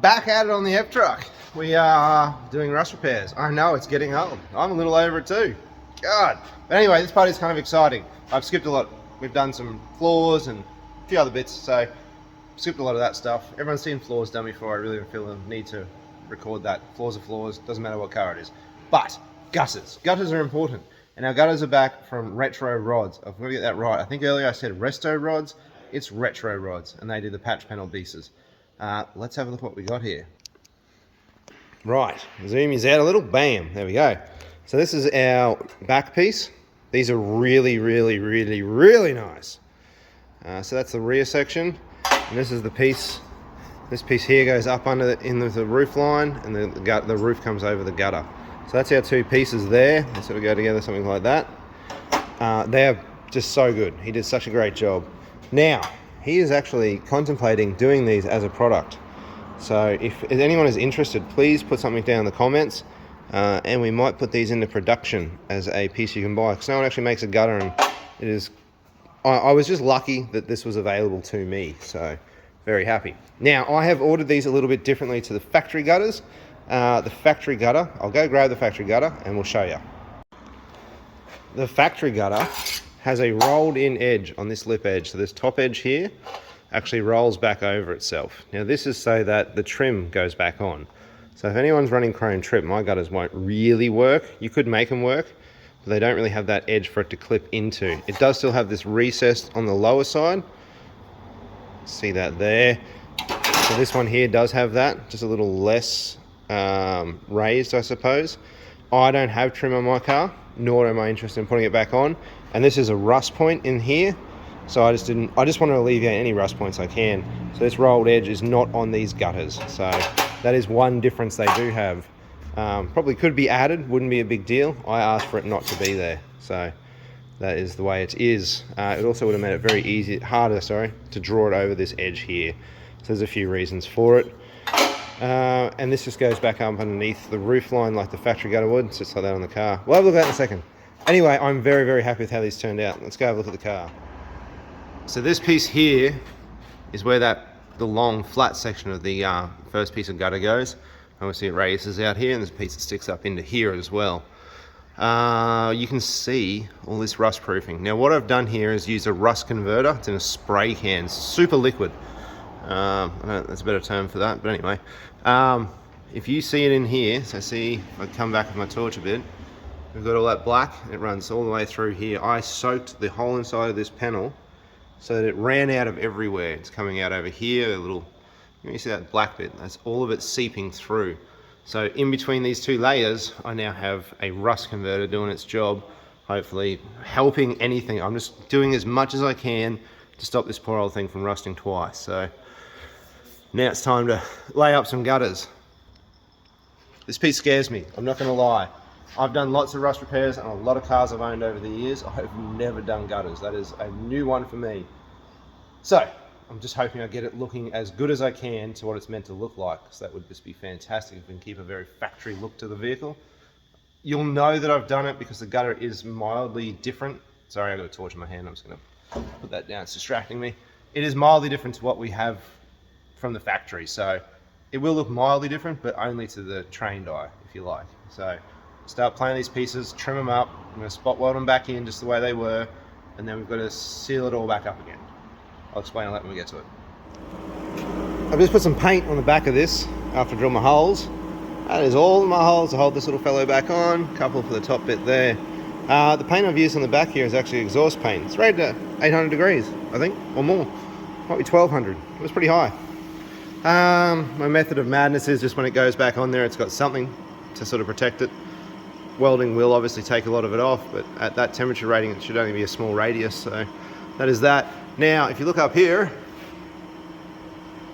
Back at it on the F truck. We are doing rust repairs. I know it's getting old. I'm a little over it too. God. But anyway, this part is kind of exciting. I've skipped a lot. We've done some floors and a few other bits, so skipped a lot of that stuff. Everyone's seen floors done before. I really don't feel the need to record that. Floors are floors. Doesn't matter what car it is. But gutters. Gutters are important. And our gutters are back from retro rods. I'm going to get that right. I think earlier I said resto rods. It's retro rods, and they do the patch panel pieces. Let's have a look what we got here. Right, zoom is out a little. Bam, there we go. So this is our back piece. These are really, really, really, really nice. So that's the rear section, and this is the piece. This piece here goes up under the roof line, and the roof comes over the gutter. So that's our two pieces there. They sort of go together, something like that. They're just so good. He did such a great job. Now, he is actually contemplating doing these as a product. So if anyone is interested, please put something down in the comments, and we might put these into production as a piece you can buy, because no one actually makes a gutter, and it is. I was just lucky that this was available to me, so very happy. Now, I have ordered these a little bit differently to the factory gutters. The factory gutter, I'll go grab the factory gutter and we'll show you. The factory gutter has a rolled in edge on this lip edge. So this top edge here actually rolls back over itself. Now this is so that the trim goes back on. So if anyone's running chrome trim, my gutters won't really work. You could make them work, but they don't really have that edge for it to clip into. It does still have this recess on the lower side. See that there. So this one here does have that, just a little less raised, I suppose. I don't have trim on my car, nor am I interested in putting it back on. And this is a rust point in here, so I just want to alleviate any rust points I can. So this rolled edge is not on these gutters, so that is one difference they do have. Probably could be added, wouldn't be a big deal. I asked for it not to be there, so that is the way it is. It also would have made it harder to draw it over this edge here. So there's a few reasons for it. And this just goes back up underneath the roof line like the factory gutter would. Sits like that on the car. We'll have a look at that in a second. Anyway, I'm very, very happy with how these turned out. Let's go have a look at the car. So this piece here is where the long flat section of the first piece of gutter goes. Obviously it raises out here, and there's a piece that sticks up into here as well. You can see all this rust proofing. Now what I've done here is use a rust converter. It's in a spray can, super liquid. I don't know, that's a better term for that, but anyway. If you see it in here, so see, if I come back with my torch a bit, we've got all that black, it runs all the way through here. I soaked the whole inside of this panel so that it ran out of everywhere. It's coming out over here, you see that black bit, that's all of it seeping through. So in between these two layers, I now have a rust converter doing its job, hopefully helping anything. I'm just doing as much as I can to stop this poor old thing from rusting twice. So now it's time to lay up some gutters. This piece scares me, I'm not gonna lie. I've done lots of rust repairs on a lot of cars I've owned over the years. I've never done gutters. That is a new one for me. So I'm just hoping I get it looking as good as I can to what it's meant to look like, because that would just be fantastic if we can keep a very factory look to the vehicle. You'll know that I've done it because the gutter is mildly different. Sorry, I've got a torch in my hand. I'm just gonna put that down, it's distracting me. It is mildly different to what we have from the factory, so it will look mildly different, but only to the trained eye, if you like. So start playing these pieces, trim them up. I'm going to spot weld them back in just the way they were, and then we've got to seal it all back up again. I'll explain all that when we get to it. I've just put some paint on the back of this after I drill my holes. That is all my holes to hold this little fellow back on. A couple for the top bit there. The paint I've used on the back here is actually exhaust paint. It's rated at 800 degrees, I think, or more. Might be 1200. It was pretty high. My method of madness is just when it goes back on there, it's got something to sort of protect it. Welding will obviously take a lot of it off, but at that temperature rating, it should only be a small radius, so that is that. Now, if you look up here,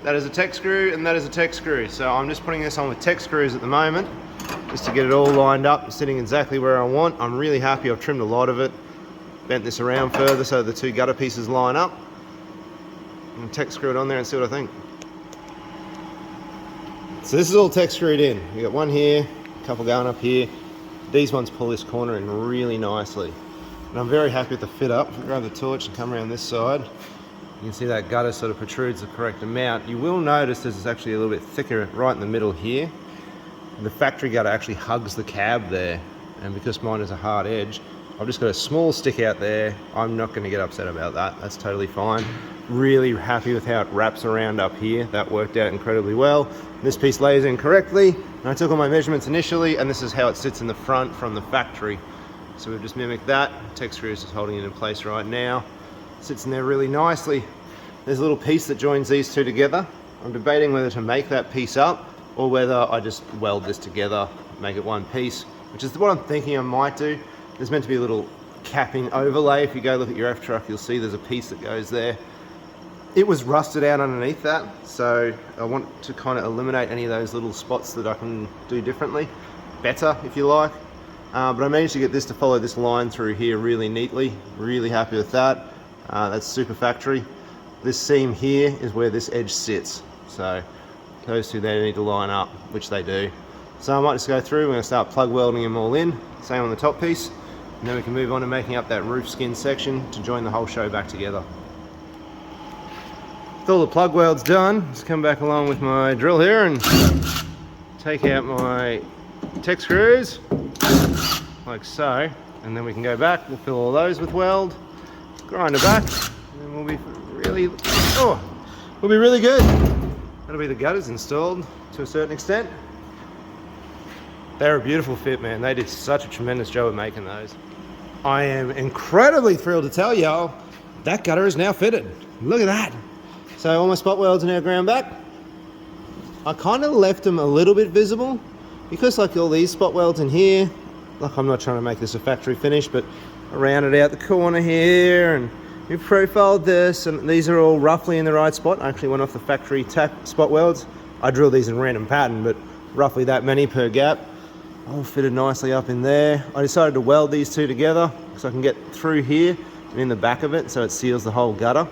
that is a tech screw and that is a tech screw. So I'm just putting this on with tech screws at the moment, just to get it all lined up, sitting exactly where I want. I'm really happy. I've trimmed a lot of it, bent this around further so the two gutter pieces line up, and tech screw it on there and see what I think. So this is all tech screwed in. We got one here, a couple going up here. These ones pull this corner in really nicely. And I'm very happy with the fit up. I'll grab the torch and come around this side. You can see that gutter sort of protrudes the correct amount. You will notice this is actually a little bit thicker right in the middle here. The factory gutter actually hugs the cab there, and because mine is a hard edge, I've just got a small stick out there. I'm not going to get upset about that. That's totally fine. Really happy with how it wraps around up here. That worked out incredibly well. This piece lays in correctly, and I took all my measurements initially, and this is how it sits in the front from the factory. So we've just mimicked that. Tech screw is just holding it in place right now. Sits in there really nicely. There's a little piece that joins these two together. I'm debating whether to make that piece up or whether I just weld this together, make it one piece, which is what I'm thinking I might do. There's meant to be a little capping overlay. If you go look at your F-Truck, you'll see there's a piece that goes there. It was rusted out underneath that, so I want to kind of eliminate any of those little spots that I can do differently, better if you like. But I managed to get this to follow this line through here really neatly. Really happy with that. That's super factory. This seam here is where this edge sits. So those two there need to line up, which they do. So I might just go through, we're going to start plug welding them all in, same on the top piece, and then we can move on to making up that roof skin section to join the whole show back together. With all the plug welds done, just come back along with my drill here and take out my tech screws, like so, and then we can go back, we'll fill all those with weld, grind it back, and then we'll be really good. That'll be the gutters installed to a certain extent. They're a beautiful fit, man. They did such a tremendous job of making those. I am incredibly thrilled to tell y'all that gutter is now fitted. Look at that. So all my spot welds are now ground back. I kind of left them a little bit visible because like all these spot welds in here, like I'm not trying to make this a factory finish, but I rounded out the corner here and we profiled this, and these are all roughly in the right spot. I actually went off the factory tack spot welds. I drilled these in random pattern, but roughly that many per gap. All fitted nicely up in there. I decided to weld these two together so I can get through here and in the back of it so it seals the whole gutter.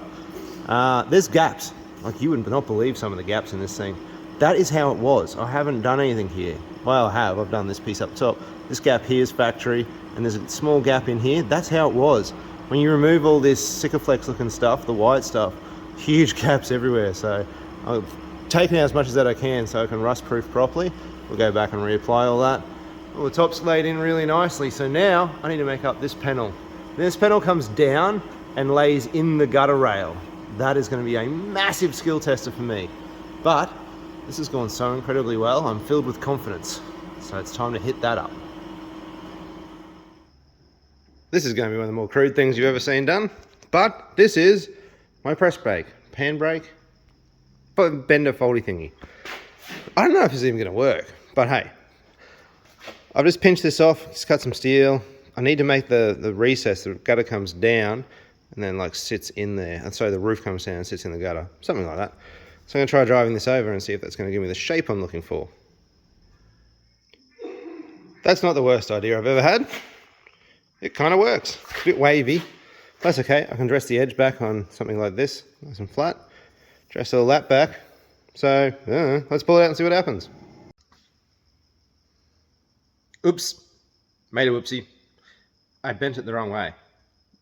There's gaps. Like you would not believe some of the gaps in this thing. That is how it was. I haven't done anything here. Well, I have. I've done this piece up top. This gap here is factory, and there's a small gap in here. That's how it was. When you remove all this Sikaflex looking stuff, the white stuff, huge gaps everywhere. So I've taken out as much as that I can so I can rust proof properly. We'll go back and reapply all that. Well, the top's laid in really nicely. So now I need to make up this panel. This panel comes down and lays in the gutter rail. That is going to be a massive skill tester for me. But this has gone so incredibly well. I'm filled with confidence. So it's time to hit that up. This is going to be one of the more crude things you've ever seen done. But this is my press brake, pan brake, bender foldy thingy. I don't know if this is even going to work, but hey. I've just pinched this off, just cut some steel. I need to make the recess, the gutter comes down and then like sits in there. And so the roof comes down and sits in the gutter, something like that. So I'm going to try driving this over and see if that's going to give me the shape I'm looking for. That's not the worst idea I've ever had. It kind of works. It's a bit wavy. That's okay. I can dress the edge back on something like this, nice and flat. Dress all that back. So, let's pull it out and see what happens. Oops. Made a whoopsie. I bent it the wrong way,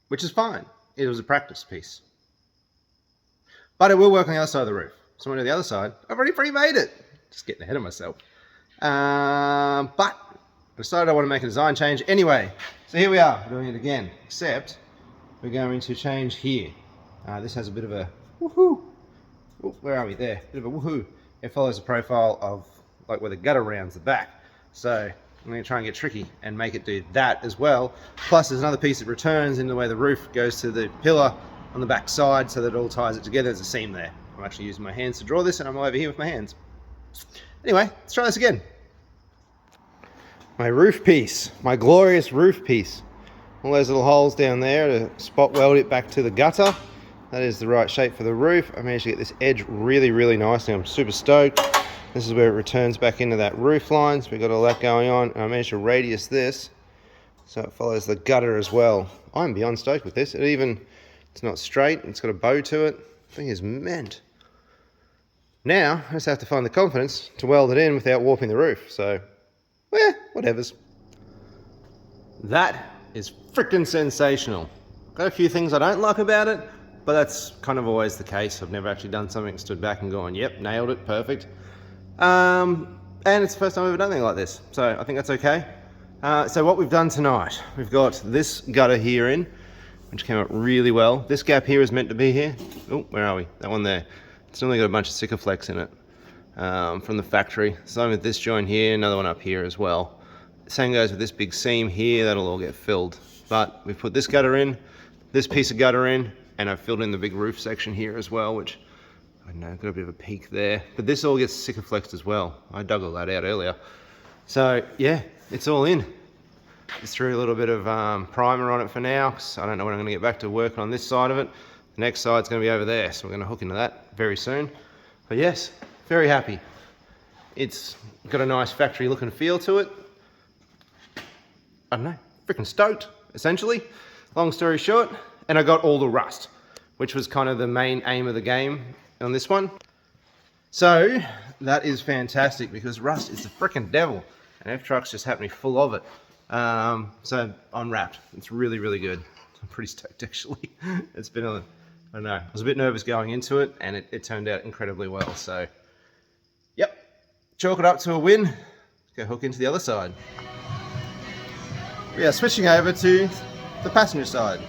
which is fine. It was a practice piece. But it will work on the other side of the roof. So when I do the other side, I've already pre-made it. Just getting ahead of myself. But I decided I want to make a design change anyway. So here we are, doing it again, except we're going to change here. This has a bit of a woohoo. Ooh, where are we? There. Bit of a woohoo. It follows the profile of like where the gutter rounds the back. So I'm going to try and get tricky and make it do that as well. Plus there's another piece that returns in the way the roof goes to the pillar on the back side so that it all ties it together. There's a seam there. I'm actually using my hands to draw this and I'm over here with my hands. Anyway, let's try this again. My roof piece, my glorious roof piece. All those little holes down there to spot weld it back to the gutter. That is the right shape for the roof. I managed to get this edge really, really nicely. I'm super stoked. This is where it returns back into that roof line. So we've got all that going on. And I managed to radius this so it follows the gutter as well. I'm beyond stoked with this. It's not straight. It's got a bow to it. The thing is mint. Now, I just have to find the confidence to weld it in without warping the roof. So, whatevers. That is freaking sensational. Got a few things I don't like about it, but that's kind of always the case. I've never actually done something, stood back and gone, yep, nailed it, perfect. And it's the first time I've ever done anything like this, so I think that's okay. So what we've done tonight, we've got this gutter here in, which came out really well. This gap here is meant to be here. Oh, where are we? That one there. It's only got a bunch of Sikaflex in it from the factory. Same with this joint here, another one up here as well. Same goes with this big seam here, that'll all get filled. But we've put this gutter in, this piece of gutter in, and I've filled in the big roof section here as well, which, I don't know, got a bit of a peak there. But this all gets Sikaflexed as well. I dug all that out earlier. So yeah, it's all in. Just threw a little bit of primer on it for now, because I don't know when I'm going to get back to work on this side of it. The next side's going to be over there, so we're going to hook into that very soon. But yes, very happy. It's got a nice factory look and feel to it. I don't know, freaking stoked, essentially. Long story short, and I got all the rust, which was kind of the main aim of the game on this one. So that is fantastic, because rust is the freaking devil, and F-Truck's just happening full of it. So unwrapped, it's really, really good. I'm pretty stoked actually. It's been I don't know, I was a bit nervous going into it, and it turned out incredibly well. So yep, chalk it up to a win. Let's go hook into the other side. We are switching over to the passenger side.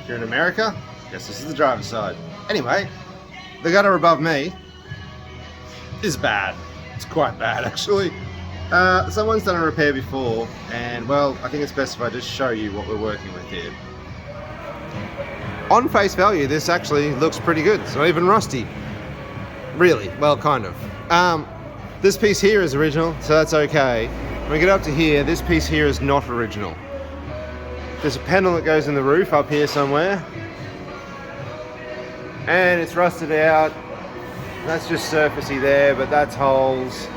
If you're in America, yes, this is the driver's side. Anyway, the gutter above me is bad. It's quite bad actually. Someone's done a repair before, and well, I think it's best if I just show you what we're working with here. On face value, this actually looks pretty good. It's not even rusty. Really, well, kind of. This piece here is original, so that's okay. When we get up to here, this piece here is not original. There's a panel that goes in the roof up here somewhere, and it's rusted out. That's just surfacey there, but that's holes.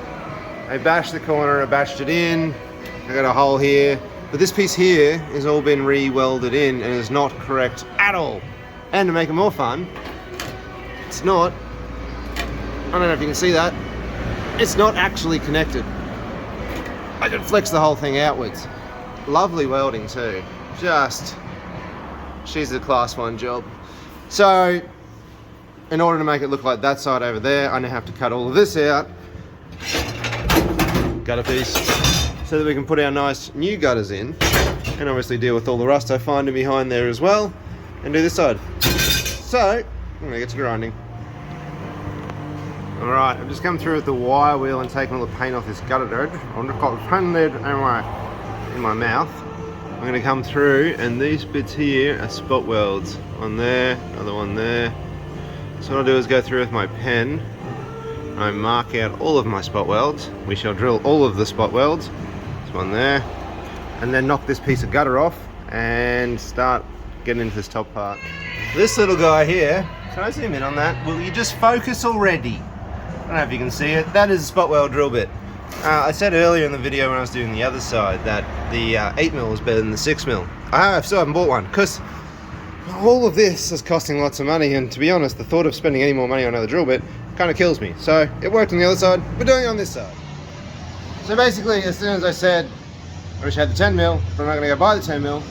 I bashed the corner, I bashed it in. I got a hole here, but this piece here has all been re-welded in and is not correct at all. And to make it more fun, it's not, I don't know if you can see that, it's not actually connected. I can flex the whole thing outwards. Lovely welding too. Just, she's a class 1 job. So, in order to make it look like that side over there, I now have to cut all of this out, gutter piece, so that we can put our nice new gutters in, and obviously deal with all the rust I find in behind there as well, and do this side. So, I'm gonna get to grinding. Alright, I've just come through with the wire wheel and taken all the paint off this gutter dirt. I'm just got the paint lid in my mouth. I'm going to come through, and these bits here are spot welds. One there, another one there. So what I'll do is go through with my pen. I mark out all of my spot welds. We shall drill all of the spot welds. There's one there. And then knock this piece of gutter off and start getting into this top part. This little guy here, can I zoom in on that? Will you just focus already? I don't know if you can see it. That is a spot weld drill bit. I said earlier in the video when I was doing the other side that the 8mm is better than the 6mm. I still haven't bought one, because all of this is costing lots of money, and to be honest, the thought of spending any more money on another drill bit kind of kills me. So it worked on the other side, we're doing it on this side. So basically, as soon as I said I wish I had the 10mm, but I'm not going to go buy the 10mm,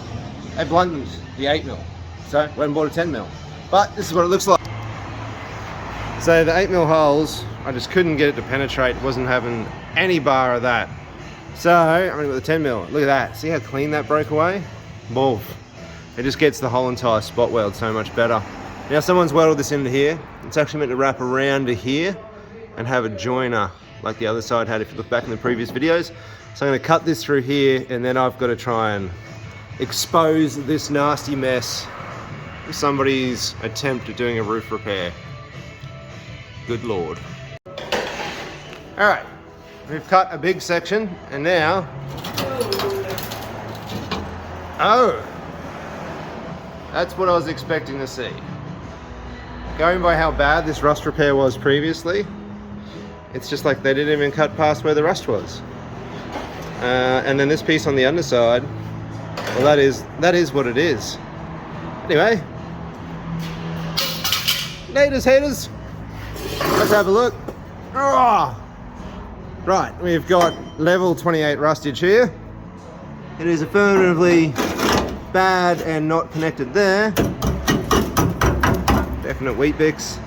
I blunted the 8mm. So I went and bought a 10mm. But this is what it looks like. So the 8mm holes, I just couldn't get it to penetrate. It wasn't having any bar of that. So I'm going to go with the 10mm. Look at that. See how clean that broke away? Boom. It just gets the whole entire spot weld so much better. Now someone's welded this into here. It's actually meant to wrap around to here and have a joiner like the other side had if you look back in the previous videos. So I'm going to cut this through here, and then I've got to try and expose this nasty mess of somebody's attempt at doing a roof repair. Good Lord. Alright, we've cut a big section, and now... Oh! That's what I was expecting to see. Going by how bad this rust repair was previously, it's just like they didn't even cut past where the rust was. And then this piece on the underside, well, that is what it is. Anyway, haters, haters, let's have a look. Oh! Right, we've got level 28 rustage here. It is affirmatively bad and not connected there. definite wheat bix.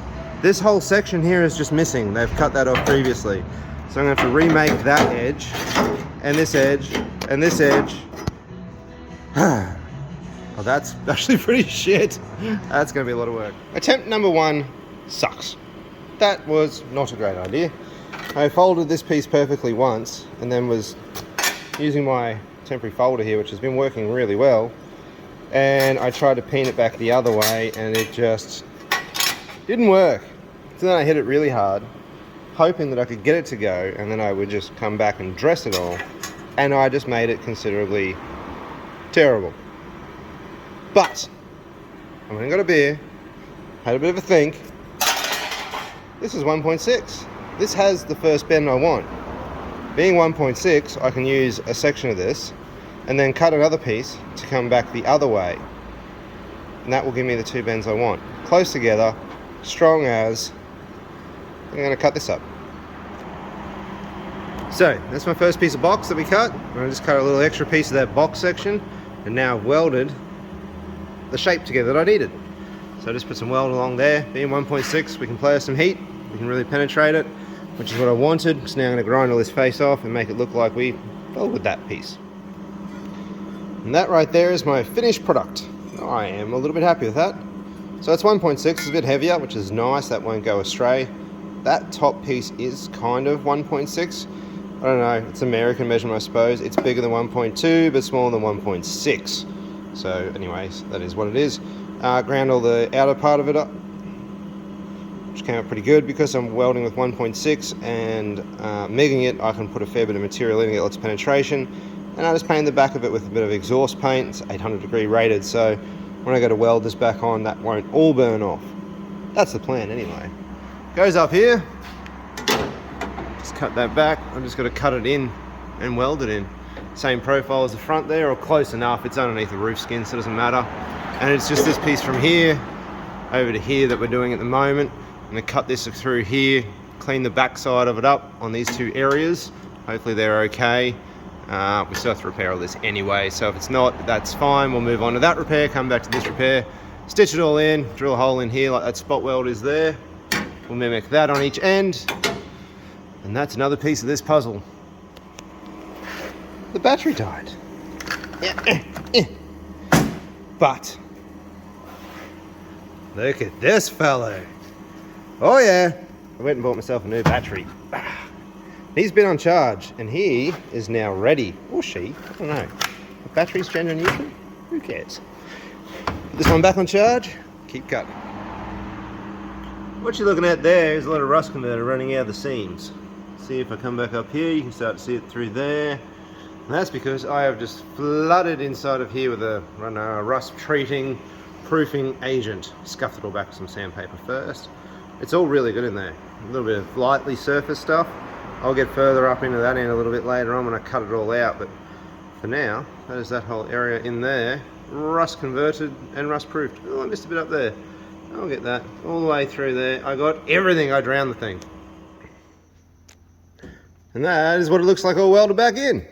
This whole section here is just missing. They've cut that off previously. So I'm going to have to remake that edge, and this edge, and this edge. Oh, that's actually pretty shit. That's going to be a lot of work. Attempt number 1 sucks. That was not a great idea. I folded this piece perfectly once, and then was using my temporary folder here, which has been working really well, and I tried to pin it back the other way, and it just didn't work. So then I hit it really hard, hoping that I could get it to go, and then I would just come back and dress it all, and I just made it considerably terrible. But I went and got a beer, had a bit of a think. This is 1.6. This has the first bend I want. Being 1.6, I can use a section of this and then cut another piece to come back the other way, and that will give me the 2 bends I want. Close together, strong as. I'm going to cut this up. So that's my first piece of box that we cut. I just cut a little extra piece of that box section, and now I've welded the shape together that I needed. So I just put some weld along there. Being 1.6, we can play with some heat, we can really penetrate it, which is what I wanted. So now I'm going to grind all this face off and make it look like we welded that piece. And that right there is my finished product. I am a little bit happy with that. So it's 1.6, it's a bit heavier, which is nice, that won't go astray. That top piece is kind of 1.6. I don't know, it's American measurement I suppose. It's bigger than 1.2 but smaller than 1.6. So anyways, that is what it is. Ground all the outer part of it up, which came out pretty good. Because I'm welding with 1.6 and MIGing it, I can put a fair bit of material in and get lots of penetration. And I just painted the back of it with a bit of exhaust paint. It's 800 degree rated, so when I go to weld this back on, that won't all burn off. That's the plan anyway. Goes up here, just cut that back. I'm just got to cut it in and weld it in. Same profile as the front there, or close enough. It's underneath the roof skin, so it doesn't matter. And it's just this piece from here over to here that we're doing at the moment. I'm going to cut this through here, clean the back side of it up on these 2 areas. Hopefully they're okay. We still have to repair all this anyway, so if it's not, that's fine. We'll move on to that repair, come back to this repair, stitch it all in, drill a hole in here like that spot weld is there. We'll mimic that on each end, and that's another piece of this puzzle. The battery died. But look at this fellow. Oh yeah, I went and bought myself a new battery. He's been on charge, and he is now ready. Or she, I don't know. The battery's gender neutral? Who cares? Put this one back on charge, keep cutting. What you're looking at there is a lot of rust converter running out of the seams. See, if I come back up here, you can start to see it through there. And that's because I have just flooded inside of here with a rust treating, proofing agent. Scuffed it all back with some sandpaper first. It's all really good in there. A little bit of lightly surface stuff. I'll get further up into that end a little bit later on when I cut it all out, but for now, that is that whole area in there, rust converted and rust proofed. Oh, I missed a bit up there. I'll get that all the way through there. I got everything. I drowned the thing. And that is what it looks like all welded back in.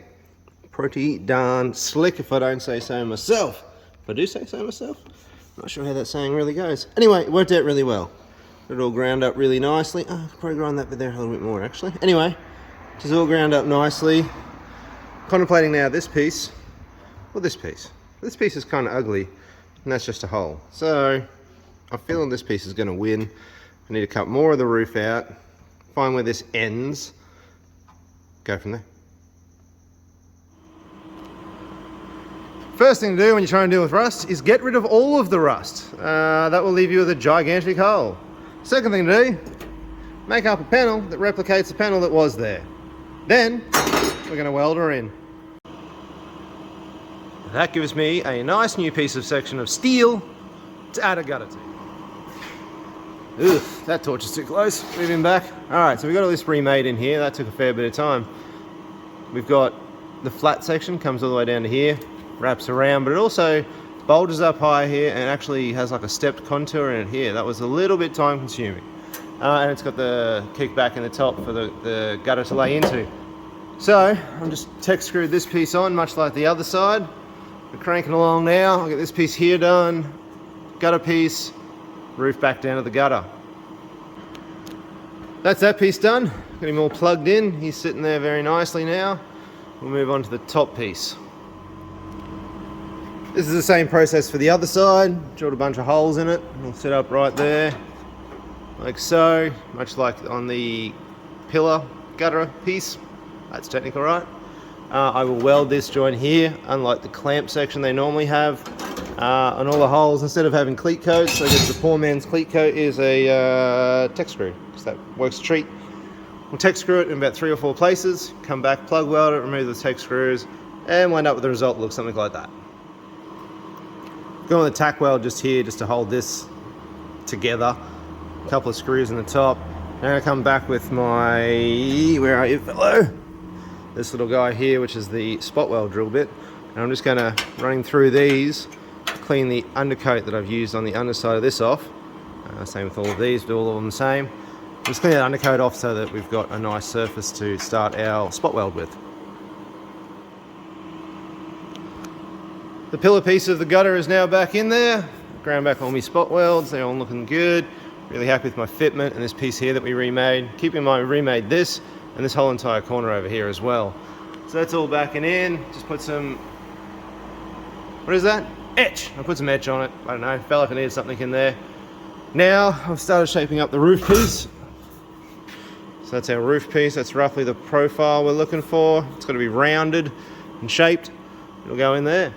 Pretty darn slick, if I don't say so myself. If I do say so myself, I'm not sure how that saying really goes. Anyway, it worked out really well. It all ground up really nicely. Oh, I could probably grind that bit there a little bit more actually. Anyway, just all ground up nicely. Contemplating now this piece, or this piece. This piece is kind of ugly, and that's just a hole. So I'm feeling this piece is going to win. I need to cut more of the roof out, find where this ends, go from there. First thing to do when you're trying to deal with rust is get rid of all of the rust. That will leave you with a gigantic hole. Second thing to do, make up a panel that replicates the panel that was there. Then we're going to weld her in. That gives me a nice new piece of section of steel to add a gutter to. Ugh, that torch is too close. Move him back. Alright, so we've got all this remade in here. That took a fair bit of time. We've got the flat section, comes all the way down to here, wraps around, but it also bulges up high here and actually has like a stepped contour in it here. That was a little bit time consuming. And it's got the kickback in the top for the gutter to lay into. So I'm just tech screwed this piece on, much like the other side. We're cranking along now. I'll get this piece here done, gutter piece, roof back down to the gutter. That's that piece done. Got him all plugged in. He's sitting there very nicely now. We'll move on to the top piece. This is the same process for the other side. Drilled a bunch of holes in it. We'll set up right there, like so, much like on the pillar gutter piece. That's technical, right? I will weld this joint here, unlike the clamp section they normally have. On all the holes, instead of having cleat coats, I guess the poor man's cleat coat is a tech screw, because that works a treat. We'll tech screw it in about 3 or 4 places, come back, plug weld it, remove the tech screws, and wind up with the result that looks something like that. Go on the tack weld just here, just to hold this together. A couple of screws in the top. Now I come back with my, where are you fellow? This little guy here, which is the spot weld drill bit. And I'm just gonna run through these, clean the undercoat that I've used on the underside of this off. Same with all of these, do all of them the same. Just clean that undercoat off so that we've got a nice surface to start our spot weld with. The pillar piece of the gutter is now back in there. Ground back all my spot welds, they're all looking good. Really happy with my fitment and this piece here that we remade. Keep in mind we remade this and this whole entire corner over here as well. So that's all backing in. Just put some, what is that? Etch. I put some etch on it. I don't know, felt like I needed something in there. Now I've started shaping up the roof piece. So that's our roof piece. That's roughly the profile we're looking for. It's got to be rounded and shaped. It'll go in there.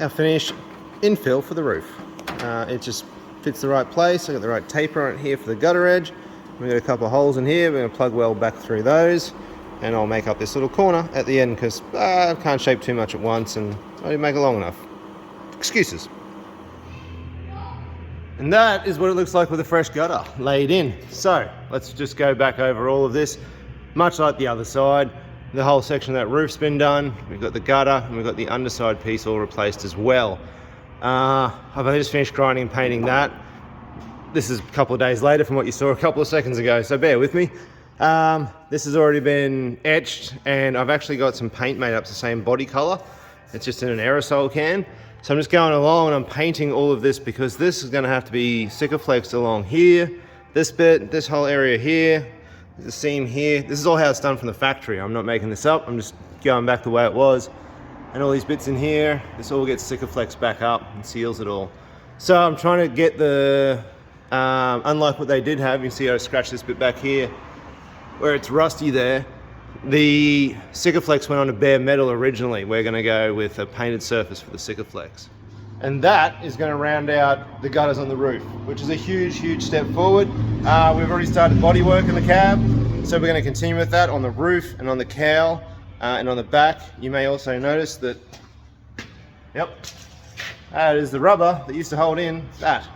Our finished infill for the roof. It just fits the right place. I've got the right taper on it here for the gutter edge. We've got a couple of holes in here. We're going to plug weld back through those, and I'll make up this little corner at the end because I can't shape too much at once and I didn't make it long enough. Excuses. And that is what it looks like with a fresh gutter laid in. So let's just go back over all of this, much like the other side. The whole section of that roof's been done. We've got the gutter and we've got the underside piece all replaced as well. I've only just finished grinding and painting that. This is a couple of days later from what you saw a couple of seconds ago, so bear with me. This has already been etched and I've actually got some paint made up to the same body color. It's just in an aerosol can. So I'm just going along and I'm painting all of this because this is gonna have to be Sikaflexed along here, this bit, this whole area here, the seam here. This is all how it's done from the factory. I'm not making this up. I'm just going back the way it was. And all these bits in here, this all gets Sikaflexed back up and seals it all. So I'm trying to get the, unlike what they did have, you see I scratched this bit back here, where it's rusty there. The Sikaflex went on to bare metal originally. We're gonna go with a painted surface for the Sikaflex. And that is gonna round out the gutters on the roof, which is a huge, huge step forward. We've already started body work in the cab, so we're gonna continue with that on the roof and on the cowl and on the back. You may also notice that, yep, that is the rubber that used to hold in that.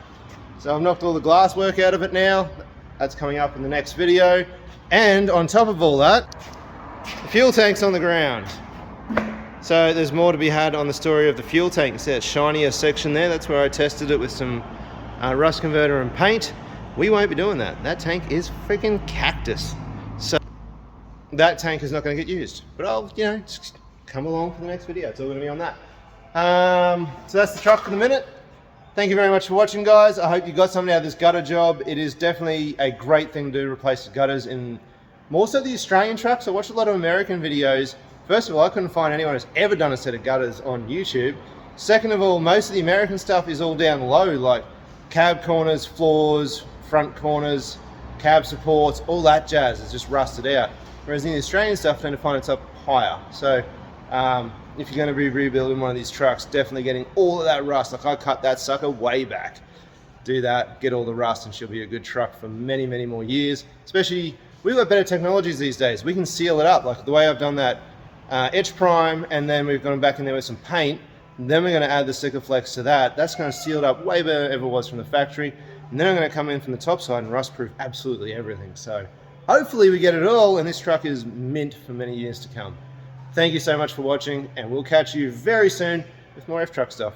So I've knocked all the glass work out of it now. That's coming up in the next video. And on top of all that, the fuel tank's on the ground. So there's more to be had on the story of the fuel tank. You see that shinier section there? That's where I tested it with some rust converter and paint. We won't be doing that. That tank is freaking cactus. So that tank is not going to get used. But I'll, you know, just come along for the next video. It's all going to be on that. So that's the truck for the minute. Thank you very much for watching, guys. I hope you got something out of this gutter job. It is definitely a great thing to do, replace the gutters in more so the Australian trucks. I watched a lot of American videos. First of all, I couldn't find anyone who's ever done a set of gutters on YouTube. Second of all, most of the American stuff is all down low, like cab corners, floors, front corners, cab supports, all that jazz is just rusted out. Whereas in the Australian stuff, I tend to find it's up higher. So if you're going to be rebuilding one of these trucks, definitely getting all of that rust. Like I cut that sucker way back. Do that, get all the rust, and she'll be a good truck for many, many more years. Especially, we've got better technologies these days. We can seal it up, like the way I've done that etch prime, and then we've gone back in there with some paint. And then we're going to add the Sikaflex to that. That's going to seal it up way better than it ever was from the factory. And then I'm going to come in from the top side and rust proof absolutely everything. So hopefully we get it all, and this truck is mint for many years to come. Thank you so much for watching, and we'll catch you very soon with more F-Truck stuff.